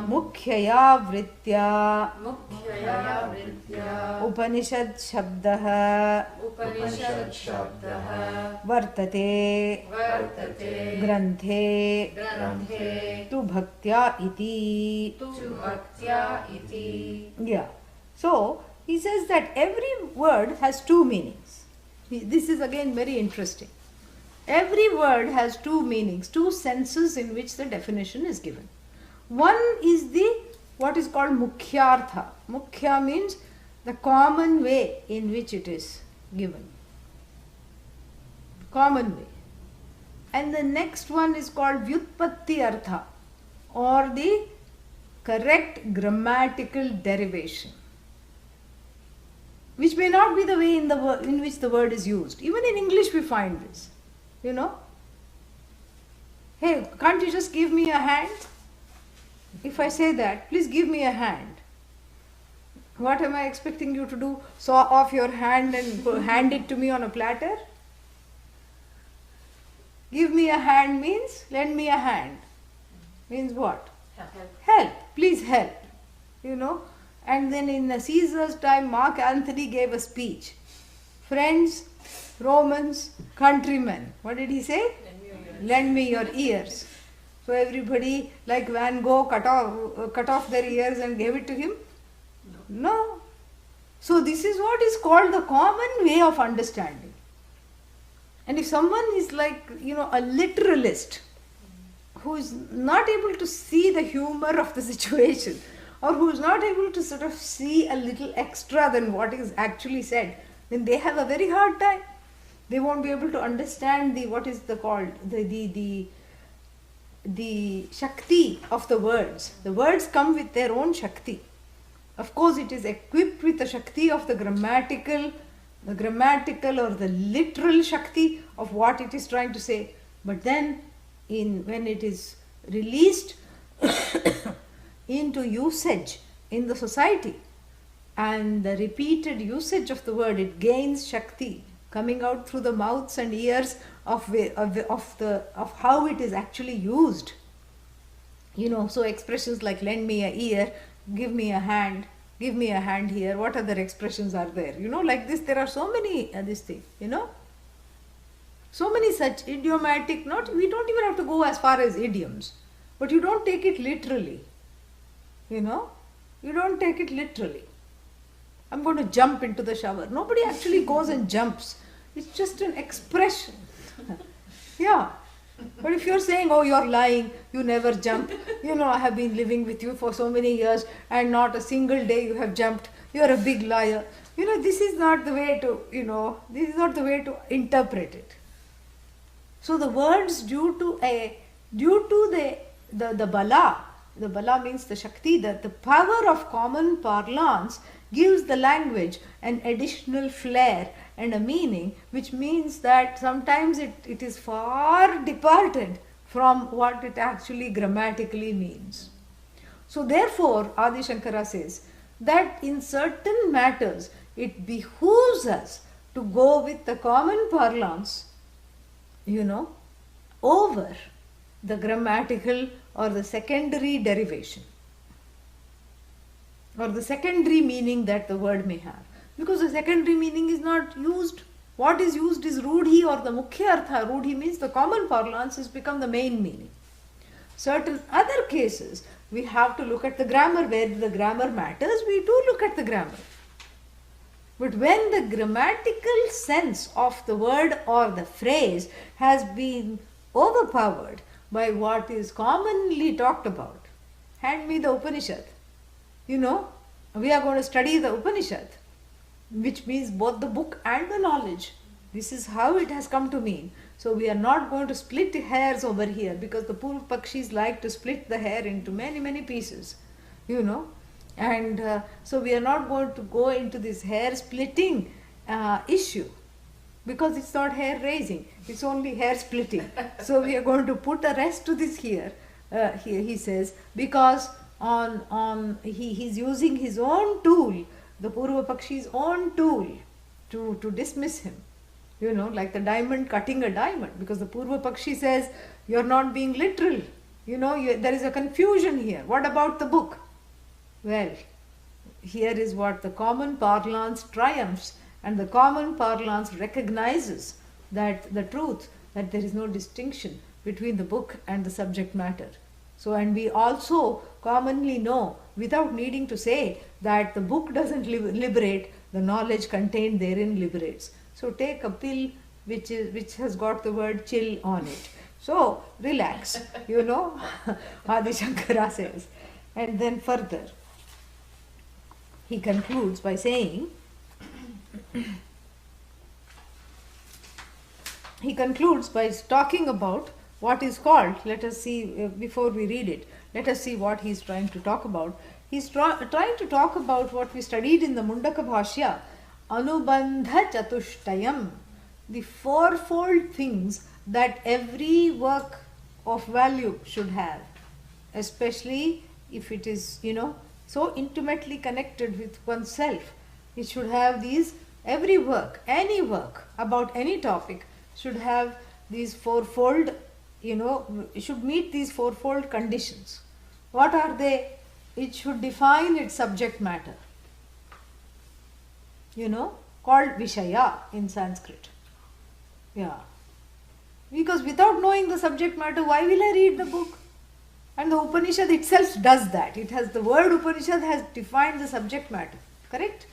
mukhyaya vritya Upanishad shabdah vartate granthe tu bhaktya iti. Yeah. So he says that every word has two meanings. This is again very interesting. Every word has two meanings, two senses in which the definition is given. One is what is called mukhyartha. Mukhya means the common way in which it is given. Common way. And the next one is called Vyutpatti Artha, or the correct grammatical derivation, which may not be the way in which the word is used. Even in English we find this, you know. Hey, can't you just give me a hand? If I say that, please give me a hand. What am I expecting you to do? Saw off your hand and hand it to me on a platter? Give me a hand means lend me a hand. Means what? Help. Help. Please help. You know. And then in Caesar's time, Mark Antony gave a speech. Friends, Romans, countrymen. What did he say? Lend me your ears. So everybody, like Van Gogh, cut off their ears and gave it to him? No. So this is what is called the common way of understanding. And if someone is like, you know, a literalist, who is not able to see the humor of the situation, or who is not able to sort of see a little extra than what is actually said, then they have a very hard time. They won't be able to understand the Shakti of the words. The words come with their own Shakti. Of course, it is equipped with the Shakti of the grammatical or the literal Shakti of what it is trying to say. But then, when it is released into usage in the society, and the repeated usage of the word, it gains Shakti coming out through the mouths and ears of how it is actually used. You know, so expressions like lend me a ear, give me a hand here. What other expressions are there? You know, like this, there are so many this thing, you know. So many such idiomatic, we don't even have to go as far as idioms, but you don't take it literally. You know, you don't take it literally. I'm going to jump into the shower. Nobody actually goes and jumps. It's just an expression. Yeah. But if you're saying, oh, you're lying, you never jump, you know, I have been living with you for so many years and not a single day you have jumped, you're a big liar. You know, this is not the way to interpret it. So the words due to the bala means the Shakti, the power of common parlance gives the language an additional flair and a meaning, which means that sometimes it is far departed from what it actually grammatically means. So therefore, Adi Shankara says that in certain matters it behooves us to go with the common parlance, you know, over the grammatical or the secondary derivation, or the secondary meaning that the word may have. Because the secondary meaning is not used. What is used is Rudhi or the Mukhya Artha. Rudhi means the common parlance has become the main meaning. Certain other cases, we have to look at the grammar. Where the grammar matters, we do look at the grammar. But when the grammatical sense of the word or the phrase has been overpowered by what is commonly talked about, hand me the Upanishad. You know, we are going to study the Upanishad, which means both the book and the knowledge. This is how it has come to mean. So we are not going to split hairs over here, because the Purva Pakshis like to split the hair into many, many pieces, you know. And so we are not going to go into this hair splitting issue, because it's not hair raising, it's only hair splitting. So we are going to put a rest to this here he says, because he's using his own tool, the Purva Pakshi's own tool, to dismiss him. You know, like the diamond cutting a diamond, because the Purva Pakshi says, you're not being literal. You know, there is a confusion here. What about the book? Well, here is what the common parlance triumphs, and the common parlance recognizes that the truth, that there is no distinction between the book and the subject matter. So, and we also commonly know, without needing to say, that the book doesn't liberate, the knowledge contained therein liberates. So take a pill which has got the word chill on it. So relax, you know, Adi Shankara says. And then further, he concludes by saying, he concludes by talking about what is called, let us see, before we read it, let us see what he is trying to talk about. He is trying to talk about what we studied in the Mundaka Bhashya, Anubandha Chatushtayam, the fourfold things that every work of value should have, especially if it is, so intimately connected with oneself. It should have these, every work, any work about any topic should have these fourfold, it should meet these fourfold conditions. What are they? It should define its subject matter, called Vishaya in Sanskrit. Yeah. Because without knowing the subject matter, why will I read the book? And the Upanishad itself does that. It has, the word Upanishad has defined the subject matter. Correct?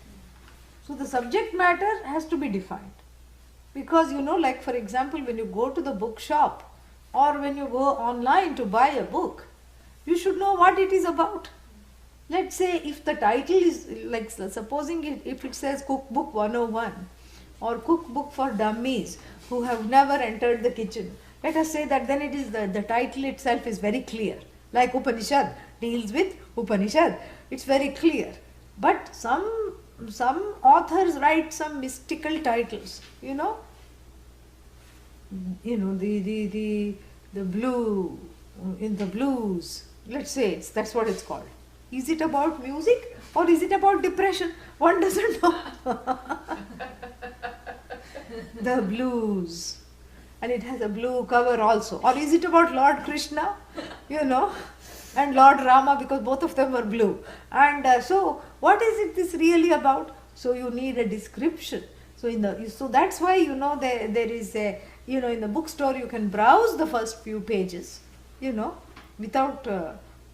So the subject matter has to be defined. Because like for example, when you go to the bookshop or when you go online to buy a book, you should know what it is about. Let's say if the title is like, supposing if it says Cookbook 101 or Cookbook for Dummies who have never entered the kitchen, let us say that then it is the title itself is very clear. Like Upanishad deals with Upanishad. It's very clear. But some authors write some mystical titles, the blue, in the blues, let's say that's what it's called. Is it about music or is it about depression? One doesn't know. The blues. And it has a blue cover also. Or is it about Lord Krishna, and Lord Rama, because both of them were blue. And so what is this really about? So you need a description. So that's why there is a, in the bookstore you can browse the first few pages, without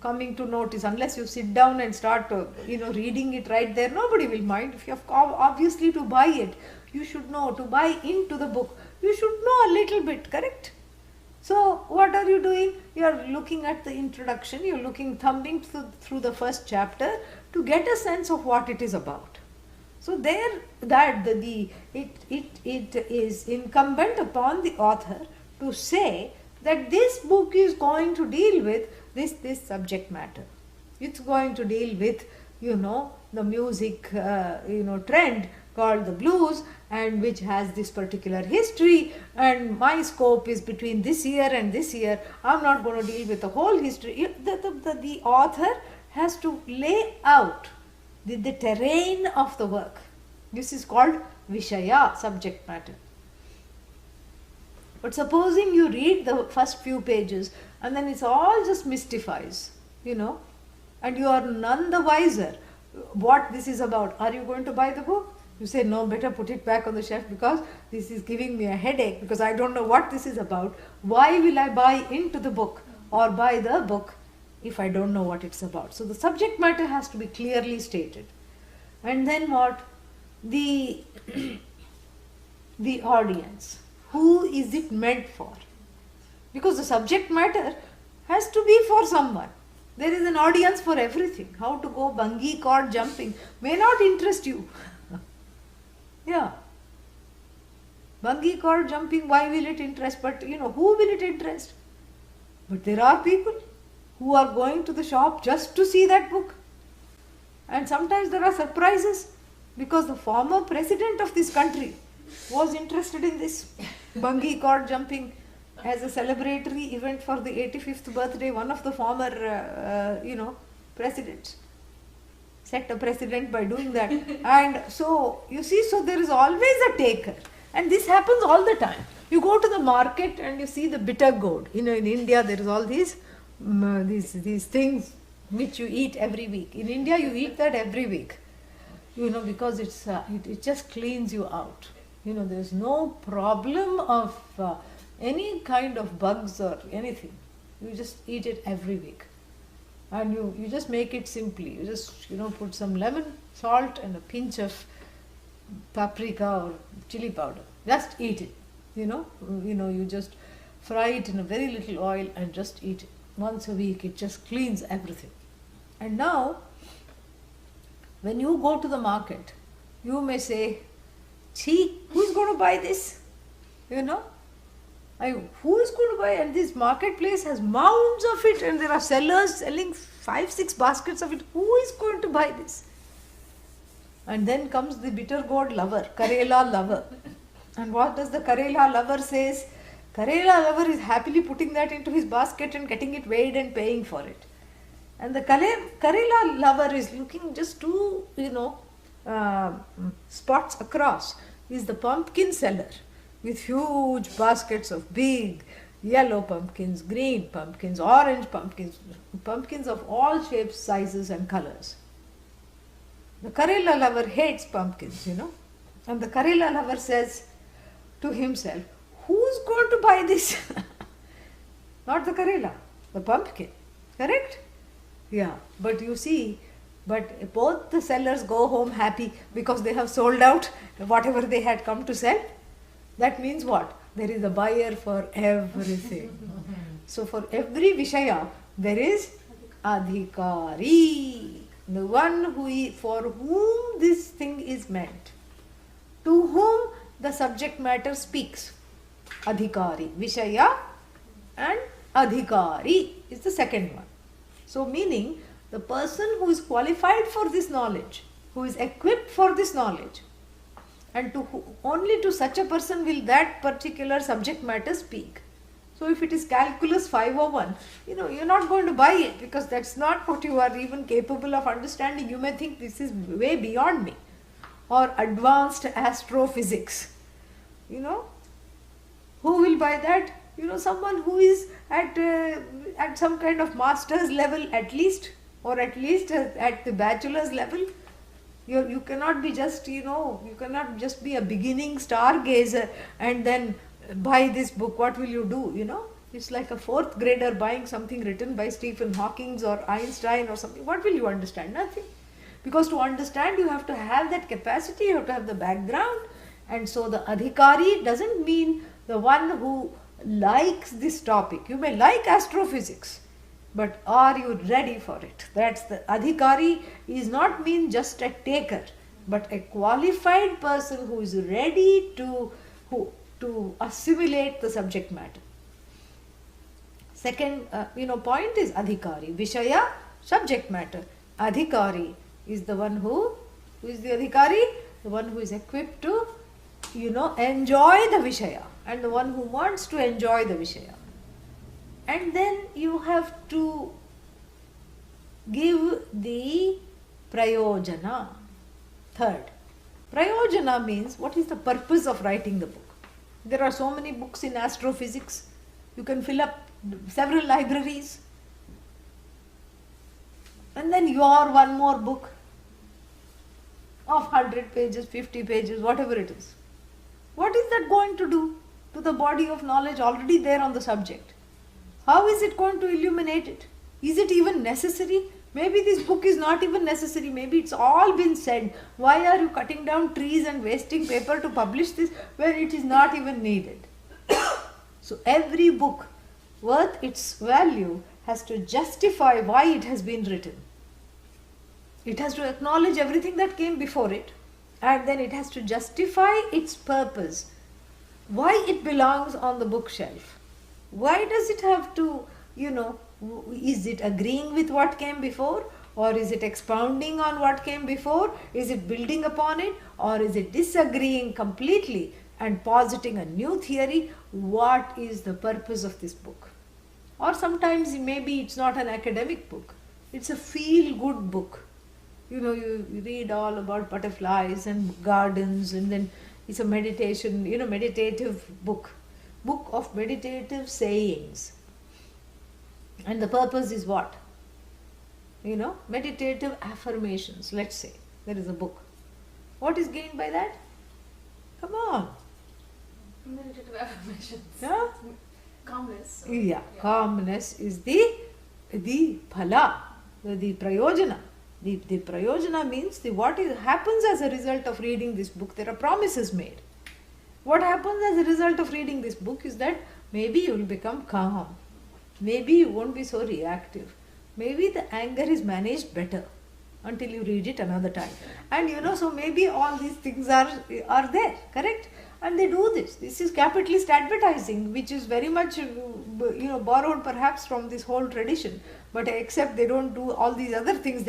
coming to notice, unless you sit down and start reading it right there. Nobody will mind. If you have obviously to buy it, you should know, to buy into the book, you should know a little bit, correct? So what are you doing? You are looking at the introduction, you are thumbing through the first chapter to get a sense of what it is about. So there, it is incumbent upon the author to say that this book is going to deal with this subject matter. It's going to deal with, the music, trend called the blues, and which has this particular history, and my scope is between this year and this year. I'm not going to deal with the whole history. The author has to lay out the terrain of the work. This is called Vishaya, subject matter. But supposing you read the first few pages and then it's all just mystifies, and you are none the wiser what this is about. Are you going to buy the book? You say, no, better put it back on the shelf because this is giving me a headache because I don't know what this is about. Why will I buy into the book or buy the book if I don't know what it's about? So the subject matter has to be clearly stated. And then what? The audience. Who is it meant for? Because the subject matter has to be for someone. There is an audience for everything. How to go bungee cord jumping may not interest you. Yeah. Bungee cord jumping, why will it interest? But who will it interest? But there are people who are going to the shop just to see that book. And sometimes there are surprises because the former president of this country was interested in this bungee cord jumping as a celebratory event for the 85th birthday. One of the former, presidents set a precedent by doing that. And so, you see, so there is always a taker. And this happens all the time. You go to the market and you see the bitter gourd. In India there is all these things which you eat every week. In India you eat that every week. Because it just cleans you out. There is no problem of any kind of bugs or anything. You just eat it every week. And you just make it simply. You just, put some lemon, salt and a pinch of paprika or chili powder. Just eat it. You just fry it in a very little oil and just eat it. Once a week, it just cleans everything. And now, when you go to the market, you may say, "Gee, who's going to buy this?" Who is going to buy? And this marketplace has mounds of it, and there are sellers selling 5-6 baskets of it. Who is going to buy this? And then comes the bitter gourd lover, Karela lover. And what does the Karela lover says? Karela lover is happily putting that into his basket and getting it weighed and paying for it. And the Karela lover is looking just 2, spots across. Is the pumpkin seller with huge baskets of big yellow pumpkins, green pumpkins, orange pumpkins, pumpkins of all shapes, sizes and colors. The Karela lover hates pumpkins, and the Karela lover says to himself, who's going to buy this? Not the Karela, the pumpkin, correct? Yeah, but you see, but both the sellers go home happy because they have sold out whatever they had come to sell. That means what? There is a buyer for everything. So for every Vishaya, there is Adhikari, the one for whom this thing is meant, to whom the subject matter speaks. Adhikari, Vishaya and Adhikari is the second one. So meaning the person who is qualified for this knowledge, who is equipped for this knowledge, and only to such a person will that particular subject matter speak. So if it is calculus 501, you're not going to buy it because that's not what you are even capable of understanding. You may think this is way beyond me. Or advanced astrophysics. Who will buy that? Someone who is at some kind of master's level at least, or at least at the bachelor's level. You cannot be just, you cannot just be a beginning stargazer and then buy this book. What will you do, It's like a 4th grader buying something written by Stephen Hawking or Einstein or something. What will you understand? Nothing. Because to understand, you have to have that capacity, you have to have the background. And so the Adhikari doesn't mean the one who likes this topic. You may like astrophysics, but are you ready for it? That's the Adhikari is not mean just a taker, but a qualified person who is ready to assimilate the subject matter. Second, point is Adhikari. Vishaya, subject matter. Adhikari is the one who is the Adhikari? The one who is equipped to, enjoy the Vishaya, and the one who wants to enjoy the Vishaya. And then you have to give the Prayojana. Third, Prayojana means what is the purpose of writing the book. There are so many books in astrophysics. You can fill up several libraries. And then your one more book of 100 pages, 50 pages, whatever it is. What is that going to do to the body of knowledge already there on the subject? How is it going to illuminate it? Is it even necessary? Maybe this book is not even necessary. Maybe it's all been said. Why are you cutting down trees and wasting paper to publish this when it is not even needed? So every book worth its value has to justify why it has been written. It has to acknowledge everything that came before it, and then it has to justify its purpose, why it belongs on the bookshelf. Why does it have to, is it agreeing with what came before, or is it expounding on what came before? Is it building upon it, or is it disagreeing completely and positing a new theory? What is the purpose of this book? Or sometimes maybe it's not an academic book, it's a feel-good book. You read all about butterflies and gardens, and then it's a meditation, meditative book of meditative sayings. And the purpose is what? Meditative affirmations, let's say. There is a book. What is gained by that? Come on. Meditative affirmations. Yeah? Calmness. Yeah, calmness is the phala, the prayojana. The prayojana means what happens as a result of reading this book. There are promises made. What happens as a result of reading this book is that maybe you will become calm. Maybe you won't be so reactive. Maybe the anger is managed better until you read it another time. And so maybe all these things are there, correct? And they do this. This is capitalist advertising, which is very much borrowed perhaps from this whole tradition. But except they don't do all these other things.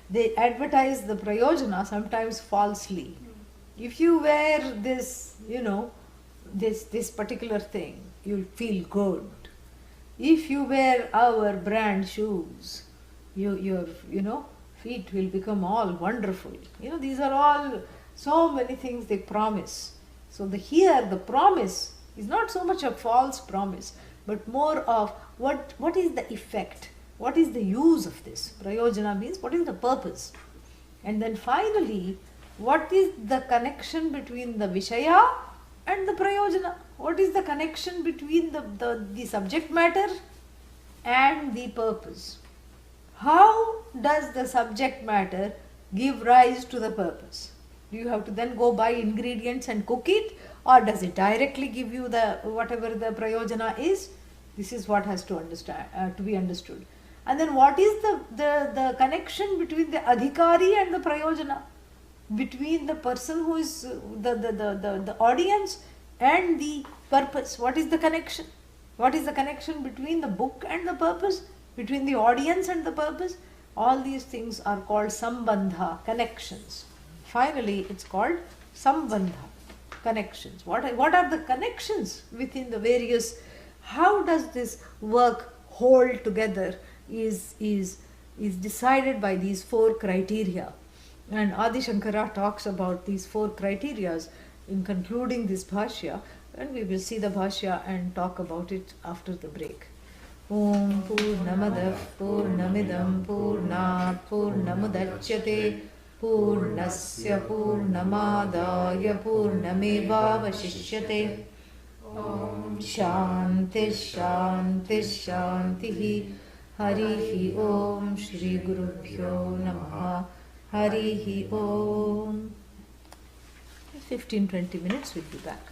They advertise the prayojana sometimes falsely. If you wear this, this particular thing, you'll feel good. If you wear our brand shoes, your feet will become all wonderful. These are all so many things they promise. So here the promise is not so much a false promise, but more of what is the effect, what is the use of this. Prayojana means what is the purpose. And then finally, what is the connection between the Vishaya and the Prayojana? What is the connection between the subject matter and the purpose? How does the subject matter give rise to the purpose? Do you have to then go buy ingredients and cook it, or does it directly give you the whatever the prayojana is? This is what has to be understood. And then what is the connection between the adhikari and the prayojana? Between the person who is the audience and the purpose. What is the connection? What is the connection between the book and the purpose? Between the audience and the purpose? All these things are called sambandha, connections. Finally, it's called sambandha, connections. What are the connections within the various? How does this work hold together? Is decided by these 4 criteria. And Adi Shankara talks about these 4 criterias in concluding this bhashya, and we will see the bhashya and talk about it after the break. Om Purnamadav Purnamidam Purnat Purnamudachyate Purnasya Purnamadaya Purnamevavashishyate. Om Shanti Shanti Shanti. Harihi Om Shri Gurubhyo Namaha. Harihi Om. 15-20 minutes, we'll be back.